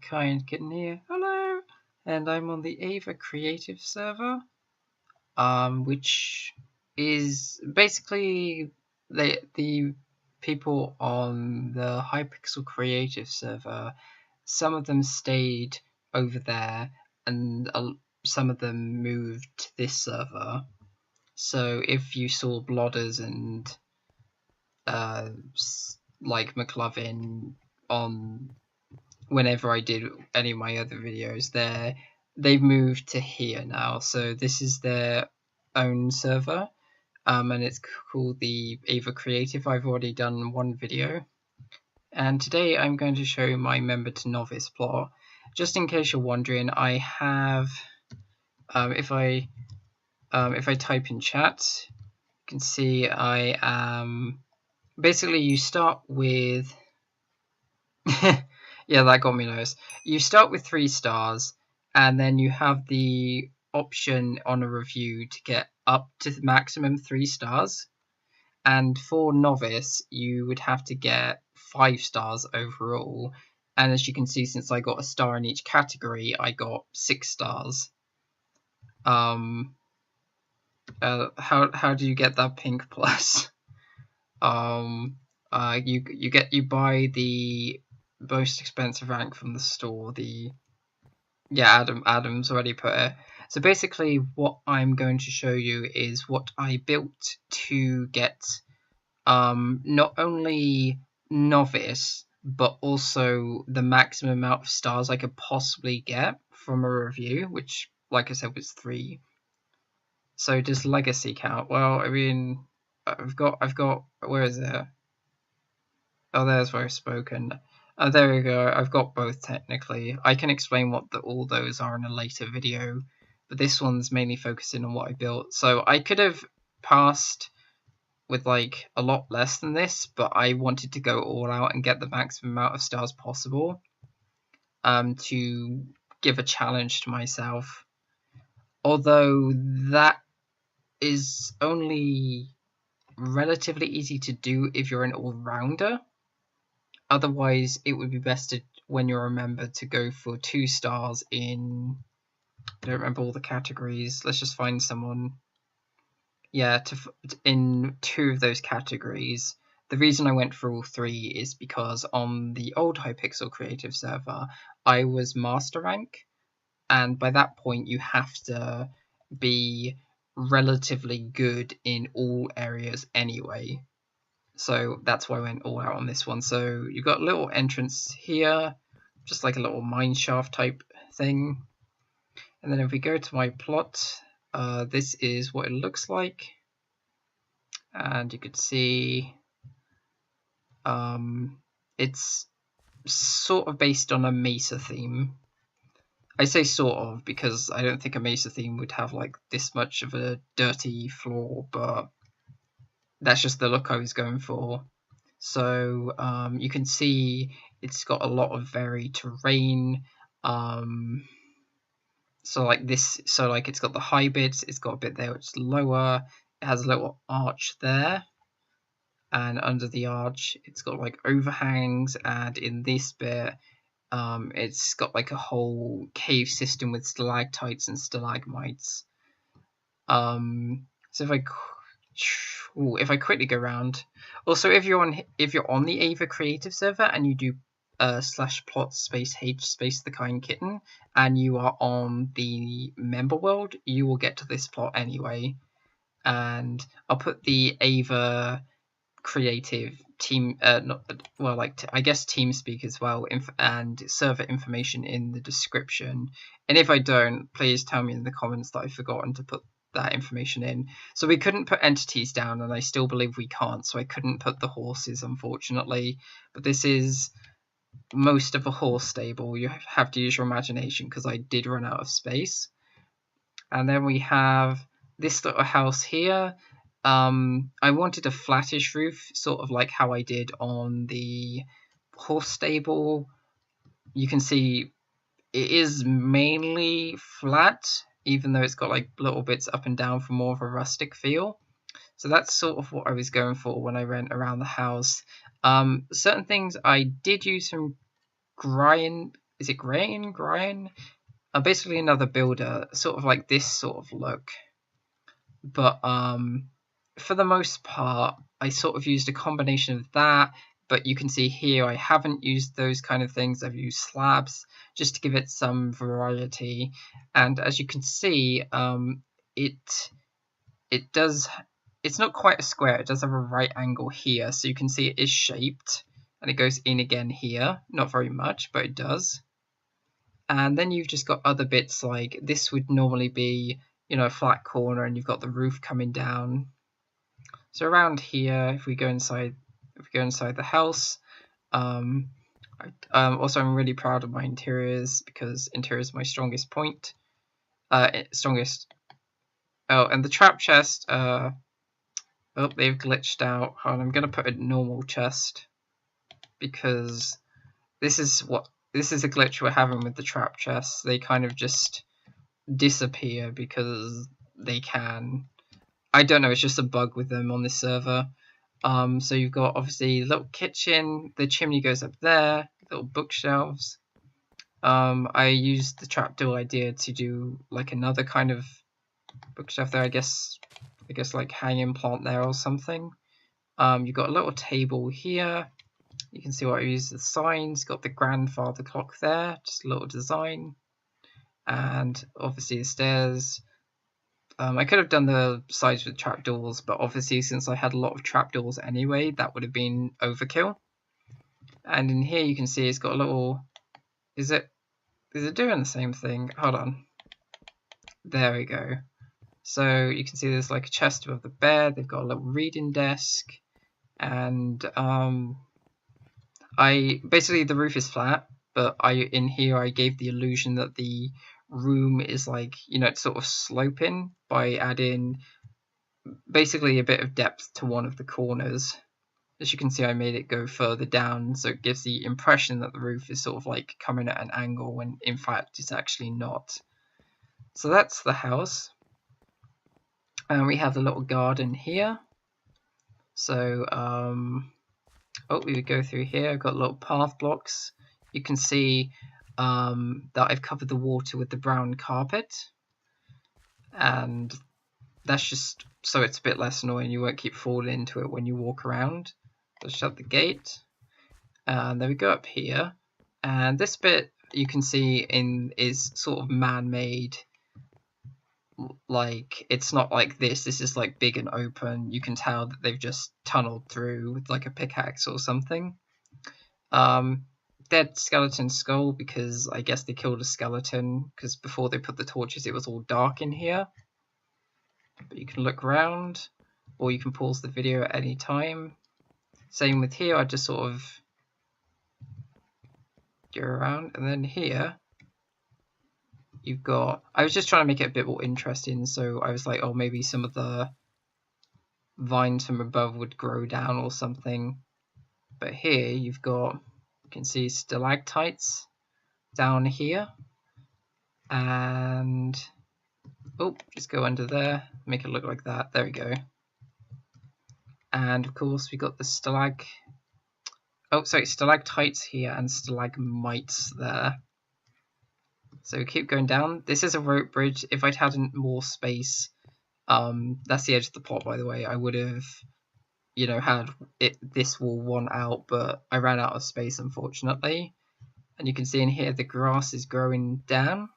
Kind Kitten here. Hello! And I'm on the Aeva Creative server, which is basically the people on the Hypixel Creative server. Some of them stayed over there, and some of them moved to this server. So if you saw Blodders and like McLovin on whenever I did any of my other videos, they've moved to here now. So this is their own server, and it's called the Aeva Creative. I've already done one video, and today I'm going to show my member to novice plot. Just in case you're wondering, I have if I type in chat, you can see I am basically, you start with yeah, that got me nice. You start with 3 stars, and then you have the option on a review to get up to the maximum 3 stars. And for novice, you would have to get 5 stars overall. And as you can see, since I got a star in each category, I got 6 stars. How do you get that pink plus? You buy the most expensive rank from the store. Adam's already put it. So basically what I'm going to show you is what I built to get not only novice but also the maximum amount of stars I could possibly get from a review, which like I said was 3. So does legacy count? Well, I mean, I've got where is it? Oh, there's where I've spoken. Oh, there we go. I've got both technically. I can explain what all those are in a later video, but this one's mainly focusing on what I built. So I could have passed with like a lot less than this, but I wanted to go all out and get the maximum amount of stars possible, to give a challenge to myself. Although that is only relatively easy to do if you're an all-rounder. Otherwise, it would be best to, when you're a member, to go for 2 stars in, I don't remember all the categories, let's just find someone. Yeah, in 2 of those categories. The reason I went for all 3 is because on the old Hypixel Creative server, I was master rank, and by that point you have to be relatively good in all areas anyway. So that's why I went all out on this one. So you've got a little entrance here, just like a little mine shaft type thing. And then if we go to my plot, this is what it looks like. And you could see it's sort of based on a mesa theme. I say sort of because I don't think a mesa theme would have like this much of a dirty floor, but that's just the look I was going for. So you can see it's got a lot of varied terrain. So like this, so like it's got the high bits, it's got a bit there which is lower. It has a little arch there, and under the arch it's got like overhangs, and in this bit it's got like a whole cave system with stalactites and stalagmites. So if I quickly go around, also if you're on the Aeva Creative server and you do /plot space h space the kind kitten and you are on the member world, you will get to this plot anyway. And I'll put the Aeva Creative team, I guess TeamSpeak as well, and server information in the description. And if I don't, please tell me in the comments that I've forgotten to put that information in. So we couldn't put entities down, and I still believe we can't, so I couldn't put the horses, unfortunately. But this is most of a horse stable. You have to use your imagination because I did run out of space. And then we have this little house here. I wanted a flattish roof, sort of like how I did on the horse stable. You can see it is mainly flat, even though it's got like little bits up and down for more of a rustic feel. So that's sort of what I was going for when I went around the house. Certain things I did use some is it grain? Basically another builder, sort of like this sort of look. But for the most part, I sort of used a combination of that. But you can see here I haven't used those kind of things. I've used slabs just to give it some variety. And as you can see, it does. It's not quite a square. It does have a right angle here, so you can see it is shaped, and it goes in again here. Not very much, but it does. And then you've just got other bits like this would normally be, you know, a flat corner, and you've got the roof coming down. So around here, if we go inside the house, also I'm really proud of my interiors because interior is my strongest point. Oh, and the trap chest. Oh, they've glitched out. Hold on, I'm gonna put a normal chest because this is a glitch we're having with the trap chests. They kind of just disappear because they can. I don't know, it's just a bug with them on this server. So you've got obviously a little kitchen, the chimney goes up there, little bookshelves. I used the trapdoor idea to do like another kind of bookshelf there, I guess like hanging plant there or something. You've got a little table here. You can see what I used the signs, got the grandfather clock there, just a little design. And obviously the stairs. I could have done the sides with trapdoors, but obviously since I had a lot of trapdoors anyway, that would have been overkill. And in here you can see it's got a little. Is it doing the same thing? Hold on. There we go. So you can see there's like a chest above the bed. They've got a little reading desk, and basically the roof is flat, but in here I gave the illusion that the room is like, you know, it's sort of sloping by adding basically a bit of depth to one of the corners. As you can see, I made it go further down, so it gives the impression that the roof is sort of like coming at an angle when in fact it's actually not. So that's the house. And we have a little garden here. So we would go through here. I've got little path blocks. You can see that I've covered the water with the brown carpet, and that's just so it's a bit less annoying. You won't keep falling into it when you walk around. Let's shut the gate, and then we go up here, and this bit you can see is sort of man-made. Like, it's not like this is like big and open. You can tell that they've just tunneled through with like a pickaxe or something. Dead skeleton skull, because I guess they killed a skeleton, because before they put the torches it was all dark in here. But you can look around, or you can pause the video at any time. Same with here, I just sort of go around, and then here you've got, I was just trying to make it a bit more interesting, so I was like, oh, maybe some of the vines from above would grow down or something. But here you've got, you can see stalactites down here, and just go under there, make it look like that. There we go. And of course we got the stalactites here and stalagmites there. So keep going down. This is a rope bridge. If I'd had more space, that's the edge of the plot, by the way, I would have, you know, had this wall one out, but I ran out of space, unfortunately. And you can see in here the grass is growing down.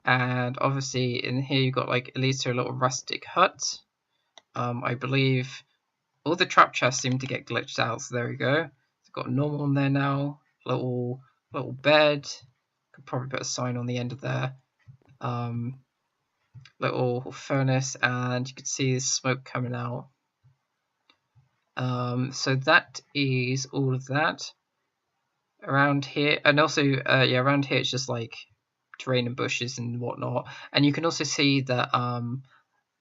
And obviously in here you've got like at least a little rustic hut. I believe all the trap chests seem to get glitched out, so there we go. It's got normal on there now. Little bed. Could probably put a sign on the end of there. Little furnace, and you can see the smoke coming out. So that is all of that around here, and also around here it's just like terrain and bushes and whatnot. And you can also see that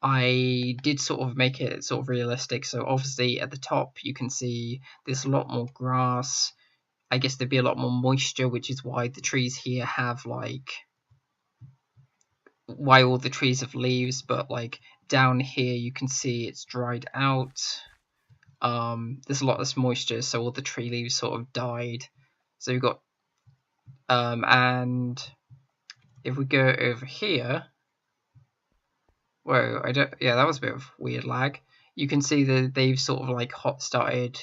I did sort of make it sort of realistic. So obviously at the top you can see there's a lot more grass. I guess there'd be a lot more moisture, which is why the trees here have why all the trees have leaves, but like down here you can see it's dried out. There's a lot less moisture, so all the tree leaves sort of died. So you've got And if we go over here, whoa, yeah, that was a bit of weird lag. You can see that they've sort of like hot started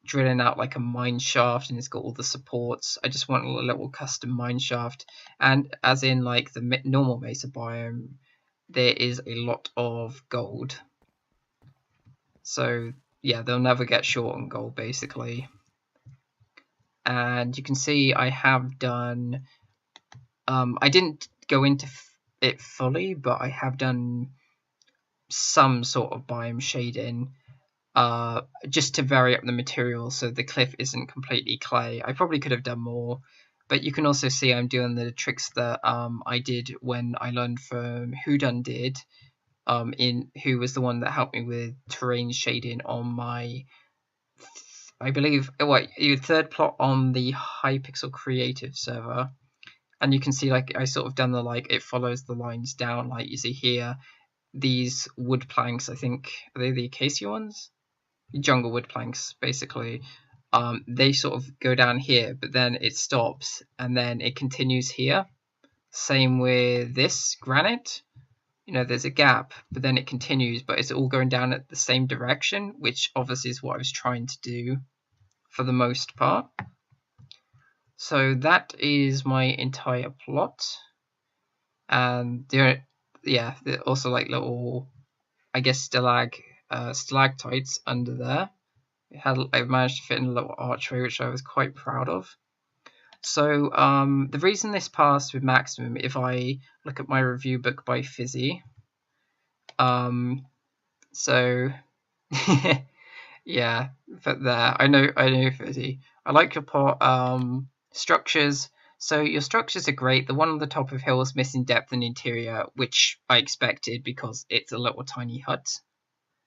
drilling out like a mine shaft, and it's got all the supports. I just want a little custom mine shaft, and as in like the normal mesa biome, there is a lot of gold. So yeah, they'll never get short on gold basically. And you can see I have done, I didn't go into it fully, but I have done some sort of biome shading, just to vary up the material so the cliff isn't completely clay. I probably could have done more, but you can also see I'm doing the tricks that I did when I learned from OctoEntandre, who was the one that helped me with terrain shading on my, I believe, your third plot on the Hypixel Creative server. And you can see like I sort of done the like it follows the lines down, like you see here. These wood planks, I think, are they the acacia ones? Jungle wood planks, basically. They sort of go down here, but then it stops, and then it continues here. Same with this granite. You know, there's a gap, but then it continues, but it's all going down at the same direction, which obviously is what I was trying to do for the most part. So that is my entire plot. And yeah, they're also like little, I guess, stalactites under there. I've managed to fit in a little archway, which I was quite proud of. So the reason this passed with maximum, if I look at my review book by Fizzy, so yeah, but there, I know Fizzy. I like your plot. Structures. So your structures are great. The one on the top of hill is missing depth and interior, which I expected because it's a little tiny hut.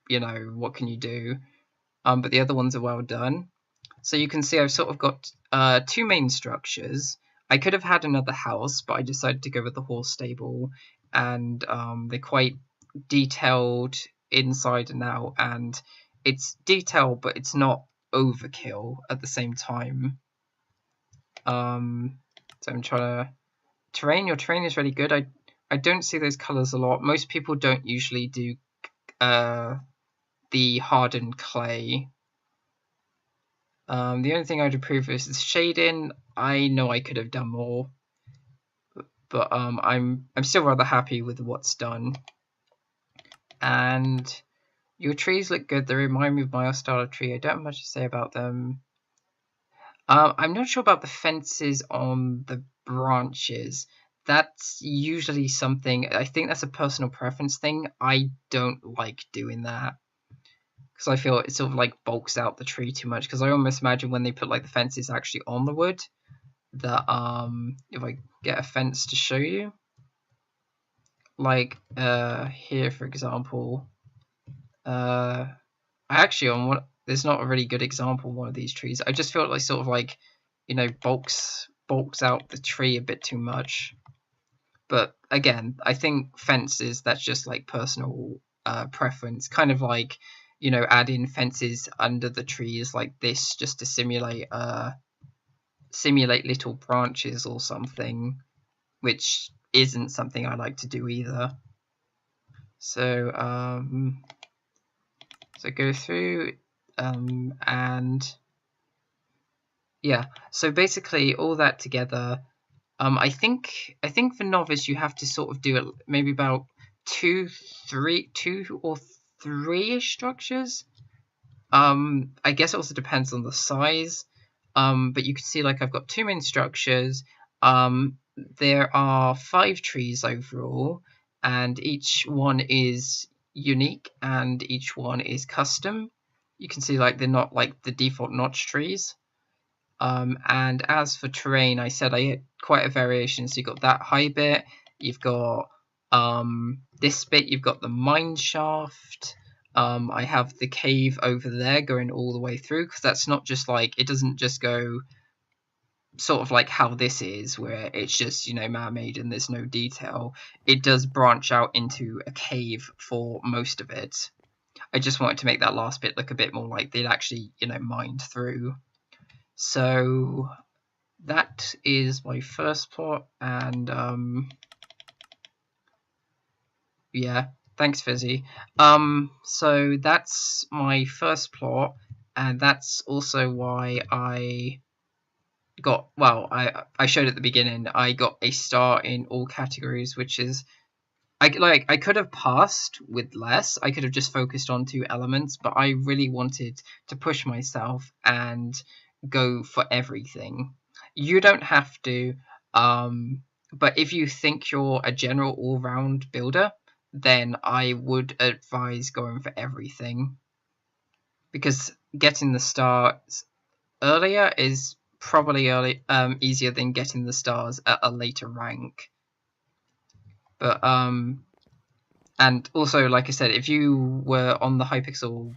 You know, what can you do? But the other ones are well done. So you can see I've sort of got two main structures. I could have had another house, but I decided to go with the horse stable, and they're quite detailed inside and out, and it's detailed, but it's not overkill at the same time. So I'm trying to terrain. Your terrain is really good. I don't see those colors a lot. Most people don't usually do the hardened clay. The only thing I'd approve is the shading. I know I could have done more, but I'm still rather happy with what's done. And your trees look good. They remind me of my style tree. I don't have much to say about them. I'm not sure about the fences on the branches. That's usually something, I think that's a personal preference thing. I don't like doing that, because I feel it sort of like bulks out the tree too much. Because I almost imagine when they put like the fences actually on the wood, that if I get a fence to show you, like here for example, I actually on one, there's not a really good example of one of these trees. I just feel like sort of like, you know, bulks out the tree a bit too much. But again, I think fences, that's just like personal preference, kind of like, you know, add in fences under the trees like this just to simulate little branches or something, which isn't something I like to do either. So so go through and yeah, so basically all that together, I think for novice you have to sort of do it maybe about two or three-ish structures. I guess it also depends on the size. But you can see like I've got two main structures. There are 5 trees overall, and each one is unique and each one is custom. You can see like they're not like the default notch trees. And as for terrain, I said I had quite a variation. So you've got that high bit, you've got this bit, you've got the mine shaft. I have the cave over there going all the way through, because that's not just like, it doesn't just go sort of like how this is, where it's just, you know, man-made and there's no detail. It does branch out into a cave for most of it. I just wanted to make that last bit look a bit more like they'd actually, you know, mined through. So that is my first plot, and yeah, thanks Fizzy. So that's my first plot, and that's also why I got, well, I showed at the beginning, I got a star in all categories, which is, I could have passed with less. I could have just focused on 2 elements, but I really wanted to push myself and go for everything. You don't have to, but if you think you're a general all-round builder, then I would advise going for everything, because getting the stars earlier is probably easier than getting the stars at a later rank. But and also, like I said, if you were on the Hypixel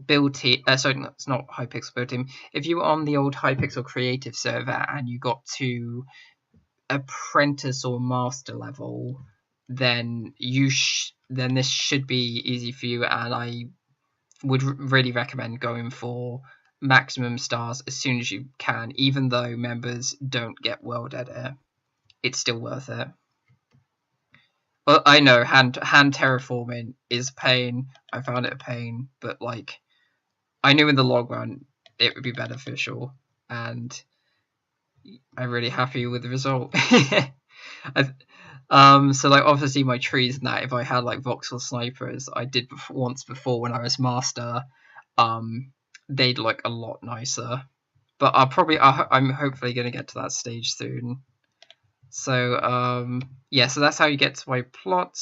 build team, sorry, it's not Hypixel build team. If you were on the old Hypixel Creative server and you got to apprentice or master level, then then this should be easy for you, and I would really recommend going for maximum stars as soon as you can. Even though members don't get world edit, it's still worth it. Well, I know hand terraforming is pain. I found it a pain, but like, I knew in the long run it would be beneficial, and I'm really happy with the result. So like, obviously my trees and that, if I had like voxel snipers, I did once before when I was master, they'd look a lot nicer. But I'm hopefully gonna get to that stage soon. So yeah, so that's how you get to my plot.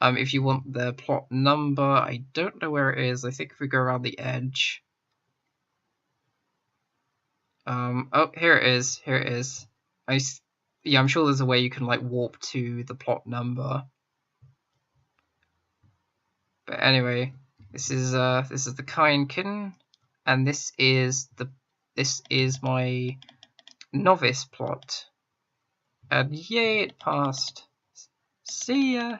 If you want the plot number, I don't know where it is. I think if we go around the edge. Oh, here it is. Here it is. Yeah, I'm sure there's a way you can like warp to the plot number. But anyway, this is the kind kitten, and this is my novice plot. And yay, it passed. See ya.